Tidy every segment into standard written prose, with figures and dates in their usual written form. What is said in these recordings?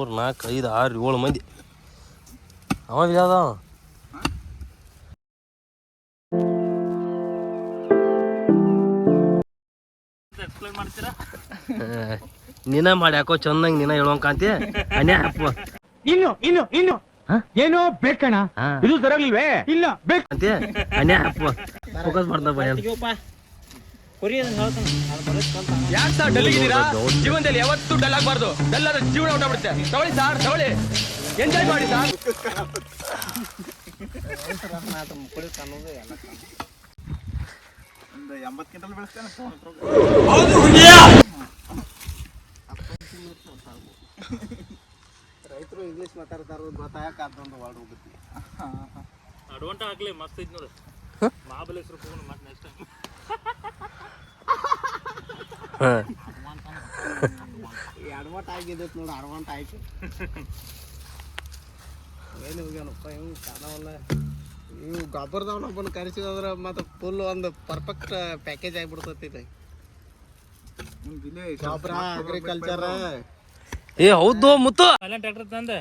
3 4 5 6 7 ಮಂದಿ ಅವ ಯಾವ್ದ ನೀನ ಮಾಡಿ ಯಾಕೋ ಚಂದಂಗ್ ನೀನ ಹೇಳೋಂಗ್ ಕಾಂತಿ ಇನ್ನು ಏನೋ ಬೇಕಣ್ಣ ಇದು ಸರಿಯಾಗಿಲ್ವೇ ಇಲ್ಲ ಬೇಕಂತೆ ಫೋಕಸ್ ಮಾಡ್ತಾ ಯಾಕೆ ಸರ್ ಡಲ್ ಆಗಿದ್ದೀರಾ? ಜೀವನದಲ್ಲಿ ಯಾವತ್ತೂ ಡಲ್ ಆಗಬಾರ್ದು. ಡಲ್ ಆದ್ರೆ ಜೀವನ ಹೊರಟುಬಿಡುತ್ತೆ. ತಗೊಳ್ಳಿ ಸರ್, ತಗೊಳ್ಳಿ, ಎಂಜಾಯ್ ಮಾಡಿ ಸರ್. ಒಂದು 80 ಕ್ವಿಂಟಲ್ ಬೆಳೆಸ್ತೇನೆ. ರೈತರು ಇಂಗ್ಲಿಷ್ ಮಾತಾಡ್ತಾರ ಗೊತ್ತಾಗಕ್ಕೆ ಅದೊಂದು ವರ್ಡ್ ಹೋಗುತ್ತೆ. ಅಡ್ವಾಂಟ ಆಗ್ಲಿ ಮಸ್ತ್ ಐತಿ ನೋಡಿ. ಮಹಾಬಲೇಶ್ವರ ಹೋಗೋಣ ಮತ್ತೆ ನೆಕ್ಸ್ಟ್ ಟೈಮ್. ಅಡ್ವಾಂಟ ಆಗಿದೆ ನೋಡಿ, ಅಡ್ವಾಂಟ ಆಯ್ತು. ಏನು ಹೋಗ್ಯಾನಪ್ಪ ಇವು ಕಾಣವಲ್ಲ. ಇವು ಗೊಬ್ಬರದವನೊಬ್ಬನ ಕರೆಸಿದ್ರೆ ಮತ್ತೆ ಫುಲ್ ಒಂದು ಪರ್ಫೆಕ್ಟ್ ಪ್ಯಾಕೇಜ್ ಆಗಿಬಿಡ್ತೈತಿ. ಗೊಬ್ಬರ ಅಗ್ರಿಕಲ್ಚರ್ ಏ ಹೌದು ಮುತ್ತು ಅಲ್ಲೇ ಟ್ರ್ಯಾಕ್ಟರ್ ತಂದೆ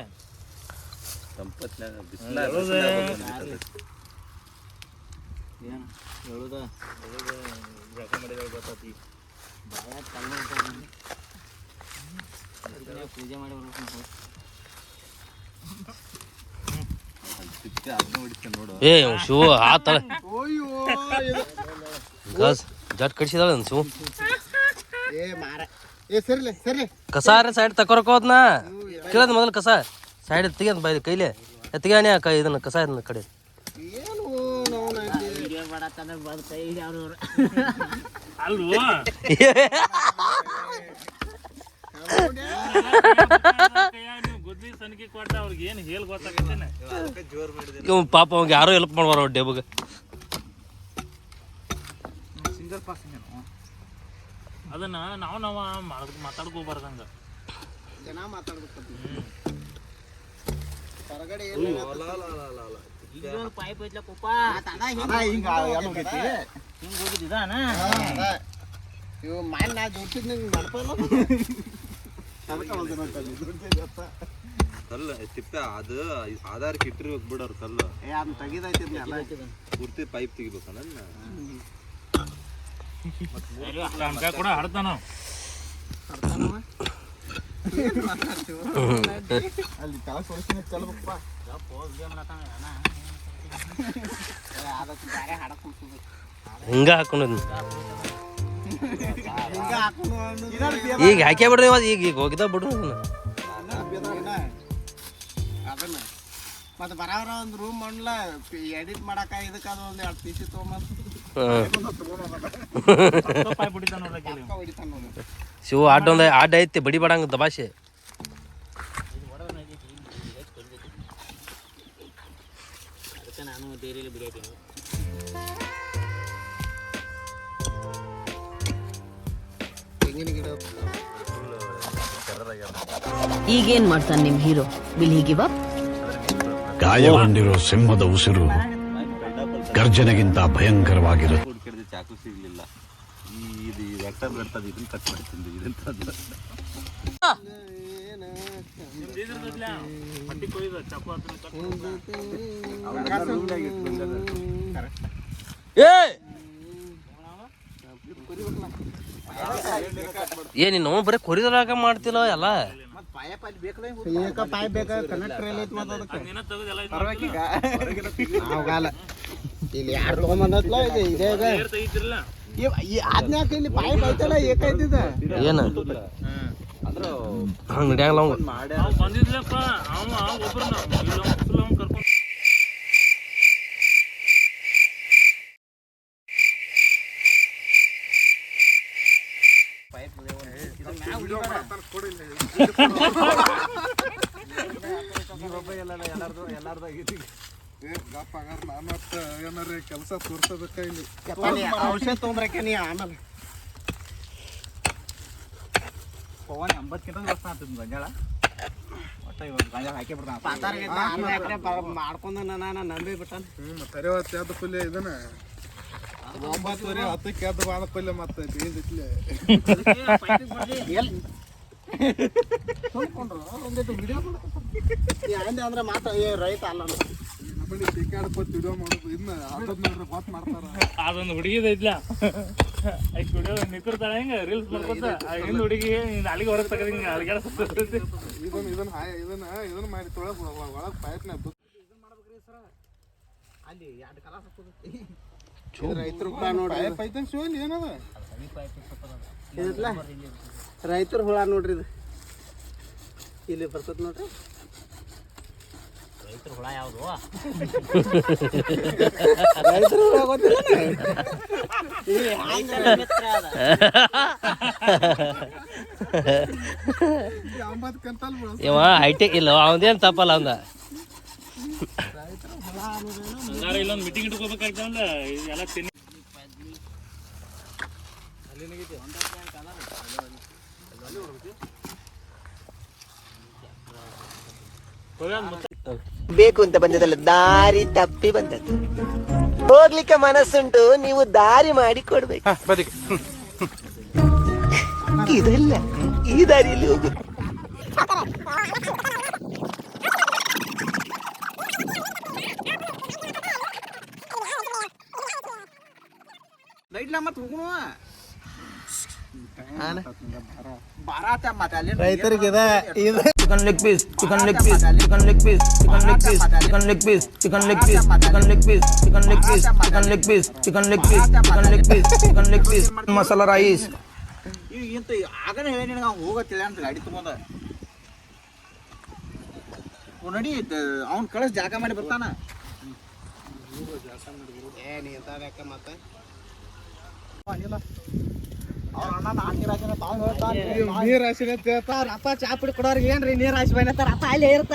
ಪೂಜೆ ಮಾಡಿ ಏ ಶಿವ ಆತಳ ಜಟ್ ಕಡಿಸಿದಾಳ ಶಿವ ಕಸಾರ ಸೈಡ್ ತಕೊರಕೋದ್ನ ಕೇಳದ್ ಮೊದಲು ಕಸ ಸೈಡ್ ತೆಗಿಯೋದು ಬೈ ಕೈಲಿ ತೆಗಿಯಾಣಿ ಇದನ್ನ ಕಸ ಇದನ್ನ ಕಡೆ ಅಲ್ವೋ ಗುದ್ದಿ ಸನಿಕೆ ಕೊಟ್ಟ ಅವ್ರಿಗೆ ಏನು ಹೇಳಿ ಗೊತ್ತಾಗತ್ತೇನೆ. ಇವ್ ಪಾಪ ಅವಾಗ ಯಾರೋ ಹೆಲ್ಪ್ ಮಾಡ್ಬಾರ ಡೇಬಗ ಅದನ್ನ ನಾವು ಮಾತಾಡ್ಕೋಬಾರ್ದಂಗ ಜನ ಮಾತಾಡ್ಬೇಕು. ಪೈಪ್ ಇವು ಮಾನ್ ನಾ ಜೋಡ್ಸಿದ್ ನಂಗೆ ನಡ್ಪಲ್ಲ ಕಲ್ಲ ತಿಪ್ಪೆ ಅದು ಆಧಾರಕ್ಕೆ ಇಟ್ಟಿರ್ಬೇಕು ಬಿಡೋರು ಕಲ್ಲು ಅದನ್ನ ತೆಗಿದೈತಿ ಪೂರ್ತಿ ಪೈಪ್ ತೆಗಿಬೇಕಲ್ಲ ಕೂಡ ಹಡ್ತಾನ ಅಲ್ಲಿ ತಳ ಸೊಳಿಸಿನ ಚಲ್ಬೇಕಪ್ಪ. ಹಿಂಗ ಹಾಕೊಂಡು ಈಗ ಹಾಕೇ ಬಿಡ್ರಿ ಈಗ ಹೋಗಿದ ಬಿಡ್ರಿ ಅದನ್ನ ಮತ್ತೆ ಬರಾವರ ಒಂದು ರೂಮ್ ಮಾಡಲ ಎಡಿಟ್ ಮಾಡಾಕ ಇದಕ್ಕೆ ಅದು ಒಂದು 2 ಪೀಸಿ ಶಿವ ಆಟ ಐತಿ ಬಡಿ ಬಡಂಗ ದಬಾಶೆ ಈಗೇನ್ ಮಾಡ್ತಾನೆ ನಿಮ್ hero will he give up? ಗಾಯಗೊಂಡಿರೋ ಸಿಂಹದ ಉಸಿರು ಗರ್ಜನೆಗಿಂತ ಭಯಂಕರವಾಗಿರುತ್ತೆ. ಚಾಕು ಸಿಗ್ಲಿಲ್ಲ. ಇದು ವೆಕ್ಟರ್ ಬರ್ತದೆ, ಇದನ್ನ ಕಟ್ ಮಾಡ್ತೀನಿ. ಏನಿನ್ನು ಬರೀ ಕೊರಿದರಾಗ ಮಾಡ್ತಿಲ್ಲ ಎಲ್ಲ ಇಲ್ಲಿ ಯಾರು ತಗೊಂಬಂದತ್ಲ ಇದೇ ಅದ್ನ್ಯಾಕ ಇಲ್ಲಿ ಪಾಯಪ್ ಐತಲ್ಲ ಏಕೈತಿದ ಏನ ಹಂಗ ನಡ್ಯಾಂಗಲ್ಲ ಬಂದಿದ್ಲಪ್ಪ ಅವ ಒಬ್ಬರನ್ನ ಕರ್ಕೊಂಡು ಕೆಲಸ ತೋರ್ಸಬೇಕ ಇಲ್ಲಿ ಔಷಧ ತೊಗೊಂಡ್ರಕ್ಕೆ ನೀ ಆಮೇಲೆ 80 ಕ್ವಿಂಟಲ್ ವರ್ಷ ಆಗ್ತದ ಗಂಜಾಳ ಒಟ್ಟ ಇವಾಗ ಗಂಜಾಳ ಹಾಕಿ ಬಿಡ್ತಾನ ಮಾಡ್ಕೊಂಡ ನಾನು ನಂಬಿ ಬಿಟ್ಟಾನ. ಮತ್ತೆ ಅದ ಪಲ್ಯ ಇದನ್ನ 9:10 ಬಾಳ ಪಲ್ಯ ಮತ್ತೆ ಸುಮ್ಕೊಂಡ್ರು ಒಂದಿಟ್ಟು ವಿಡಿಯೋ ಅಂದೆ ಅಂದ್ರೆ ಮಾತ್ರ ರೈತ ಅಲ್ಲ ಅದೊಂದು ಹುಡುಗಿದೈತ್ಲ ಆಯ್ತು ವಿಡಿಯೋ ನಿಂತಿರ್ತಾಳೆ ಹಿಂಗೆ ರೀಲ್ಸ್ ಮಾಡ್ಕೊತ ಹಿಂದೆ ಹುಡುಗಿ ಅಲ್ಲಿಗೆ ಹೊರಗೆ ತಗದ ಹಿಂಗೆ ಅಲ್ಲಿಗೆ ಇದನ್ನ ಮಾಡಿ ತೊಳಗ್ ಒಳಗೆ ಪೈಪ್ನ ಅಲ್ಲಿ 2 ಕಲಾಸ ರೈತರು ಹುಳ ನೋಡ್ರಿ ಏನದ ರೈತರ ಹುಳ ನೋಡ್ರಿ ಇದು ಇಲ್ಲಿ ಬರ್ತದ ನೋಡ್ರಿ ರೈತರ ಹುಳ ಯಾವುದು ರೈತರ ಹುಳ ಗೊತ್ತಿಲ್ಲ ಇವ ಹೈಟೆಕ್ ಇಲ್ಲ ಅವನದೇನು ತಪ್ಪಲ್ಲ ಅವಂದ ಹಂಗಾರೆ ಇಲ್ಲೊಂದು ಮೀಟಿಂಗ್ ಇಟ್ಕೋಬೇಕಾಗ್ತಂದ್ರೆ ಎಲ್ಲ ತಿನ್ನಿ ಬೇಕು ಅಂತ ಬಂದದಲ್ಲ, ದಾರಿ ತಪ್ಪಿ ಬಂದದ್ದು. ಹೋಗ್ಲಿಕ್ಕೆ ಮನಸ್ಸುಂಟು, ನೀವು ದಾರಿ ಮಾಡಿ ಕೊಡ್ಬೇಕು. ಇದಲ್ಲ, ಈ ದಾರಿಯಲ್ಲಿ ಹೋಗು. ರೈತರಿಗೆ chicken leg piece, chicken leg piece, chicken leg piece, chicken leg piece, chicken leg piece, chicken leg piece, chicken leg piece, chicken leg piece, chicken leg piece, chicken leg piece, chicken leg piece, chicken leg piece, masala rice. ಇಂತ ಆಗನೇ ಹೇಳಿ ನಿನಗೆ ಹೋಗತ್ತಿಲ್ಲ ಅಂತ ಗಾಡಿ ತಗೊಂಡ ನಡಿ ಅವ್ನು ಕಳಿಸ್ ಜಾಗ ಮಾಡಿ ಬರ್ತಾನ. ಮತ್ತೆ ನೀರ್ ಹಸಿನ ರಪ್ಪ ಚಾ ಪುಡಿ ಕೊಡೋರ್ಗೆ ಏನ್ರಿ ನೀರ್ ಹಸಿ ಬಂದ ರಪ್ಪ ಅಲ್ಲೇ ಇರ್ತ